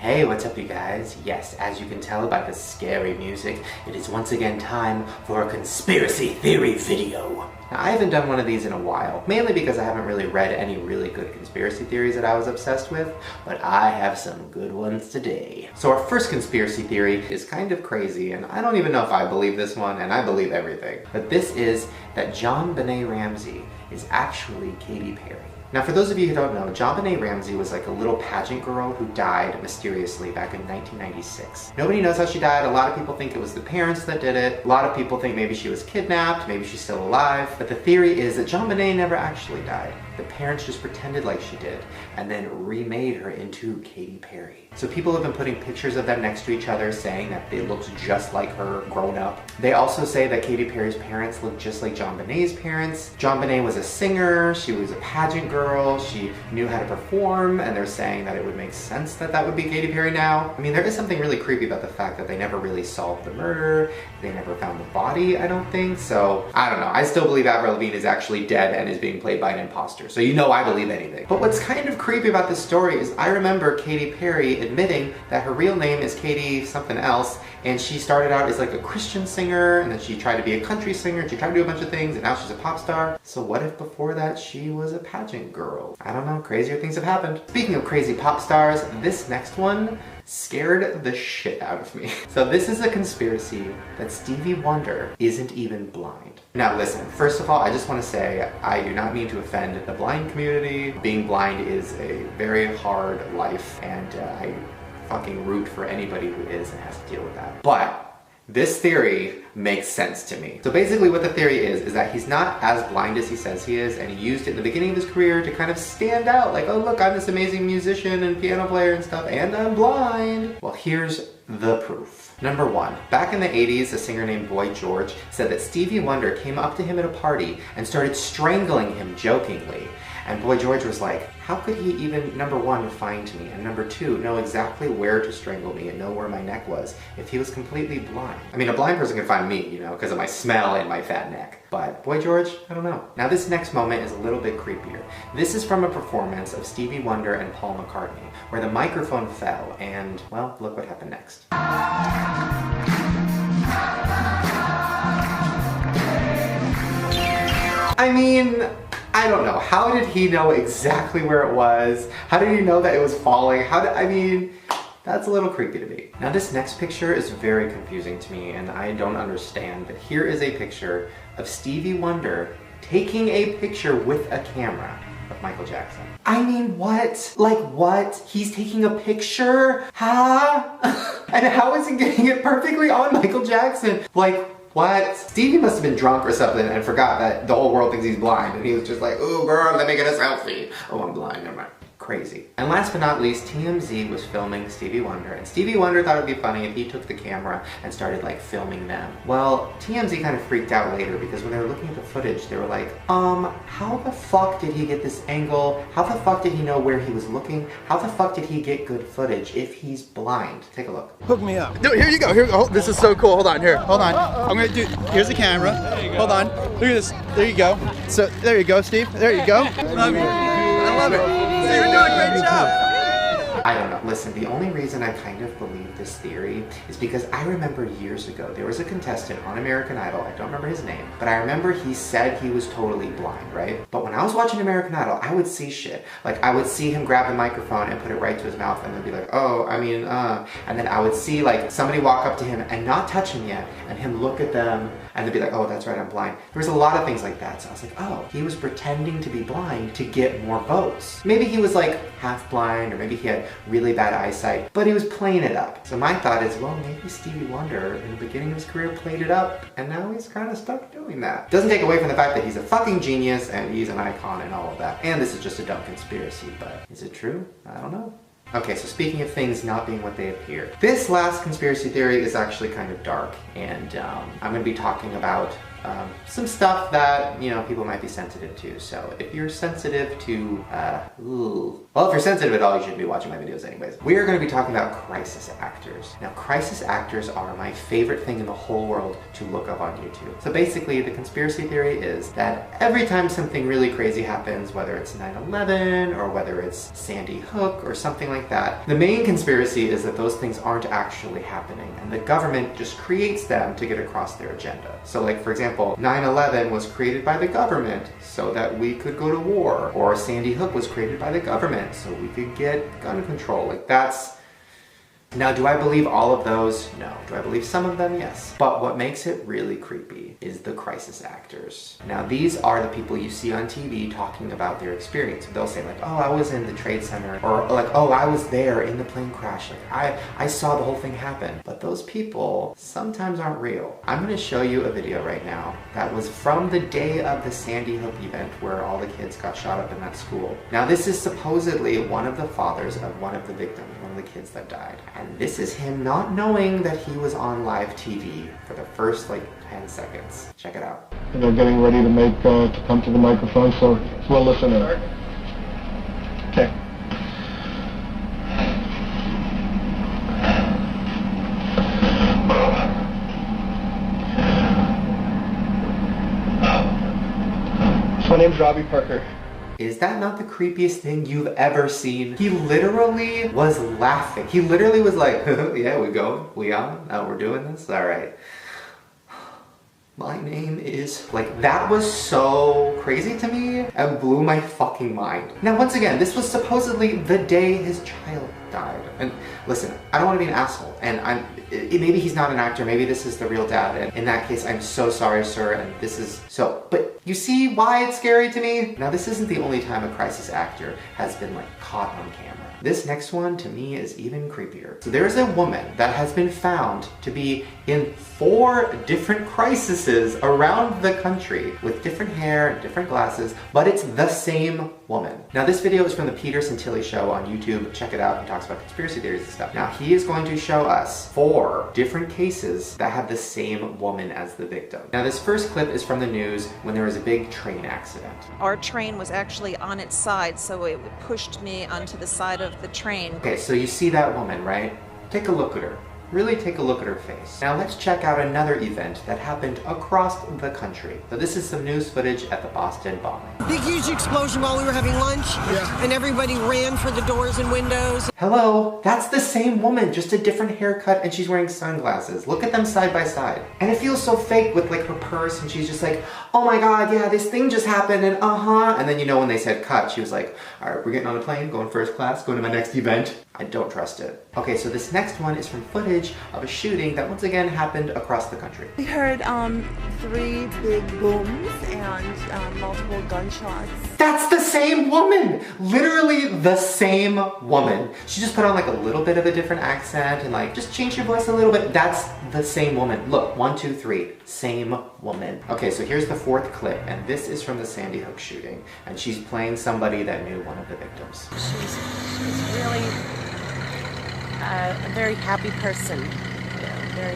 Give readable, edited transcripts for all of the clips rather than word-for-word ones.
Hey, what's up you guys? Yes, as you can tell by the scary music, it is once again time for a conspiracy theory video. Now, I haven't done one of these in a while, mainly because I haven't really read any really good conspiracy theories that I was obsessed with, but I have some good ones today. So our first conspiracy theory is kind of crazy, and I don't even know if I believe this one, and I believe everything. But this is that JonBenet Ramsey is actually Katy Perry. Now, for those of you who don't know, JonBenet Ramsey was like a little pageant girl who died mysteriously back in 1996. Nobody knows how she died. A lot of people think it was the parents that did it. A lot of people think maybe she was kidnapped, maybe she's still alive. But the theory is that JonBenet never actually died. The parents just pretended like she did and then remade her into Katy Perry. So people have been putting pictures of them next to each other saying that they looked just like her grown up. They also say that Katy Perry's parents looked just like JonBenet's parents. JonBenet was a singer, she was a pageant girl, she knew how to perform, and they're saying that it would make sense that that would be Katy Perry now. I mean, there is something really creepy about the fact that they never really solved the murder, they never found the body, I don't think, so I don't know. I still believe Avril Lavigne is actually dead and is being played by an imposter, so you know I believe anything. But what's kind of creepy about this story is I remember Katy Perry admitting that her real name is Katy something else, and she started out as like a Christian singer, and then she tried to be a country singer, and she tried to do a bunch of things, and now she's a pop star. So what if before that she was a pageant girl? I don't know, crazier things have happened. Speaking of crazy pop stars, this next one scared the shit out of me. So this is a conspiracy that Stevie Wonder isn't even blind. Now listen, first of all, I just want to say I do not mean to offend the blind community. Being blind is a very hard life, and I fucking root for anybody who is and has to deal with that. But this theory makes sense to me. So basically what the theory is that he's not as blind as he says he is, and he used it in the beginning of his career to kind of stand out, like, oh look, I'm this amazing musician and piano player and stuff, and I'm blind. Well, here's the proof. Number one, back in the 80s, a singer named Boy George said that Stevie Wonder came up to him at a party and started strangling him jokingly. And Boy George was like, how could he even, number one, find me, and number two, know exactly where to strangle me and know where my neck was if he was completely blind? I mean, a blind person can find me, you know, because of my smell and my fat neck. But Boy George, I don't know. Now this next moment is a little bit creepier. This is from a performance of Stevie Wonder and Paul McCartney, where the microphone fell, and, well, look what happened next. I mean, I don't know. How did he know exactly where it was? How did he know that it was falling? I mean, that's a little creepy to me. Now this next picture is very confusing to me and I don't understand, but here is a picture of Stevie Wonder taking a picture with a camera of Michael Jackson. I mean, what? Like what? He's taking a picture? Huh? And how is he getting it perfectly on Michael Jackson? Like, what? Stevie must have been drunk or something and forgot that the whole world thinks he's blind, and he was just like, ooh girl, let me get a selfie. Oh, I'm blind, never mind. Crazy. And last but not least, TMZ was filming Stevie Wonder, and Stevie Wonder thought it would be funny if he took the camera and started like filming them. Well, TMZ kind of freaked out later because when they were looking at the footage, they were like, how the fuck did he get this angle? How the fuck did he know where he was looking? How the fuck did he get good footage if he's blind? Take a look. Hook me up. No, here you go. Here, oh, this is so cool. Hold on. Here, hold on. I'm gonna do. Here's the camera. Hold on. Look at this. There you go. So there you go, Steve. There you go. Love you. I love it. So you're doing a great job. I don't know. Listen, the only reason I kind of believe this theory is because I remember years ago, there was a contestant on American Idol, I don't remember his name, but I remember he said he was totally blind, right? But when I was watching American Idol, I would see shit. Like, I would see him grab the microphone and put it right to his mouth and then be like, oh, I mean, and then I would see, like, somebody walk up to him and not touch him yet, and him look at them, and they'd be like, oh, that's right, I'm blind. There was a lot of things like that, so I was like, oh, he was pretending to be blind to get more votes. Maybe he was, like, half blind, or maybe he had really bad eyesight, but he was playing it up. So my thought is, well, maybe Stevie Wonder in the beginning of his career played it up, and now he's kind of stuck doing that. Doesn't take away from the fact that he's a fucking genius, and he's an icon and all of that. And this is just a dumb conspiracy, but is it true? I don't know. Okay, so speaking of things not being what they appear, this last conspiracy theory is actually kind of dark, and I'm going to be talking about some stuff that, you know, people might be sensitive to. So if you're sensitive to, well, if you're sensitive at all, you shouldn't be watching my videos anyways. We are going to be talking about crisis actors. Now, crisis actors are my favorite thing in the whole world to look up on YouTube. So basically, the conspiracy theory is that every time something really crazy happens, whether it's 9/11 or whether it's Sandy Hook or something like that, the main conspiracy is that those things aren't actually happening, and the government just creates them to get across their agenda. So like, for example, 9/11 was created by the government so that we could go to war, or Sandy Hook was created by the government so we could get gun control. Like, that's... Now, do I believe all of those? No. Do I believe some of them? Yes. But what makes it really creepy is the crisis actors. Now, these are the people you see on TV talking about their experience. They'll say like, oh, I was in the Trade Center, or like, oh, I was there in the plane crash. Like, I saw the whole thing happen. But those people sometimes aren't real. I'm going to show you a video right now that was from the day of the Sandy Hook event where all the kids got shot up in that school. Now, this is supposedly one of the fathers of one of the victims, one of the kids that died. And this is him not knowing that he was on live TV for the first like 10 seconds. Check it out. And they're getting ready to come to the microphone, so we'll listen in. Okay. My name's Robbie Parker. Is that not the creepiest thing you've ever seen? He literally was laughing. He literally was like, yeah, we going? We on? Oh, we're doing this? All right. My name is... Like, that was so crazy to me and blew my fucking mind. Now, once again, this was supposedly the day his child died. And listen, I don't want to be an asshole. And maybe he's not an actor. Maybe this is the real dad. And in that case, I'm so sorry, sir. And this is so... But you see why it's scary to me? Now, this isn't the only time a crisis actor has been, like, caught on camera. This next one, to me, is even creepier. So there is a woman that has been found to be in 4 different crises around the country with different hair and different glasses, but it's the same woman. Now, this video is from the Peter Santilli Show on YouTube. Check it out. He talks about conspiracy theories and stuff. Now, he is going to show us 4 different cases that have the same woman as the victim. Now, this first clip is from the news when there was a big train accident. Our train was actually on its side, so it pushed me onto the side of the train. Okay, so you see that woman, right? Take a look at her. Really take a look at her face. Now let's check out another event that happened across the country. So this is some news footage at the Boston bombing. Big huge explosion while we were having lunch, and everybody ran for the doors and windows. Hello, that's the same woman, just a different haircut, and she's wearing sunglasses. Look at them side by side. And it feels so fake with like her purse, and she's just like, oh my god, yeah, this thing just happened, and And then you know when they said cut, she was like, all right, we're getting on a plane, going first class, going to my next event. I don't trust it. Okay, so this next one is from footage of a shooting that once again happened across the country. We heard 3 big booms and multiple gunshots. That's the same woman! Literally the same woman. She just put on like a little bit of a different accent and like just changed her voice a little bit. That's the same woman. Look, 1, 2, 3, same woman. Okay, so here's the 4th clip, and this is from the Sandy Hook shooting, and she's playing somebody that knew one of the victims. She's really a very happy person, very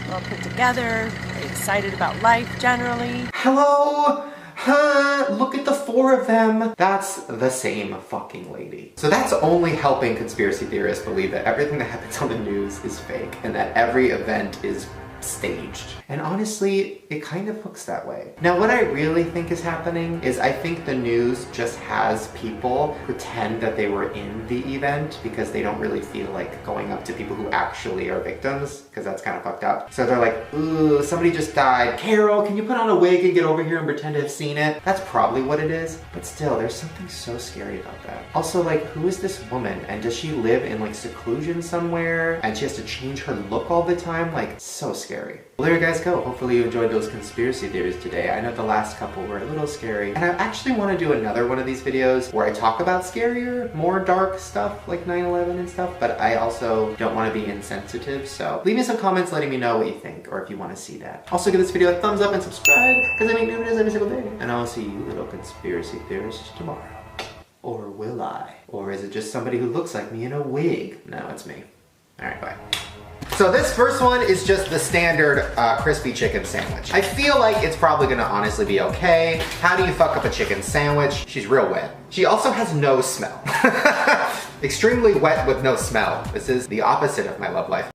well put together, very excited about life generally. Hello? Huh? Look at the 4 of them. That's the same fucking lady. So that's only helping conspiracy theorists believe that everything that happens on the news is fake and that every event is staged. And honestly, it kind of looks that way. Now, what I really think is happening is I think the news just has people pretend that they were in the event because they don't really feel like going up to people who actually are victims, because that's kind of fucked up. So they're like, ooh, somebody just died. Carol, can you put on a wig and get over here and pretend to have seen it? That's probably what it is. But still, there's something so scary about that. Also, like, who is this woman? And does she live in like seclusion somewhere? And she has to change her look all the time? Like, so scary. Well, there you guys go. Hopefully you enjoyed those conspiracy theories today. I know the last couple were a little scary. And I actually want to do another one of these videos where I talk about scarier, more dark stuff like 9/11 and stuff, but I also don't want to be insensitive. So leave me some comments letting me know what you think or if you want to see that. Also give this video a thumbs up and subscribe because I make new videos every single day. And I'll see you little conspiracy theorists tomorrow. Or will I? Or is it just somebody who looks like me in a wig? No, it's me. Alright, bye. So this first one is just the standard crispy chicken sandwich. I feel like it's probably gonna honestly be okay. How do you fuck up a chicken sandwich? She's real wet. She also has no smell. Extremely wet with no smell. This is the opposite of my love life.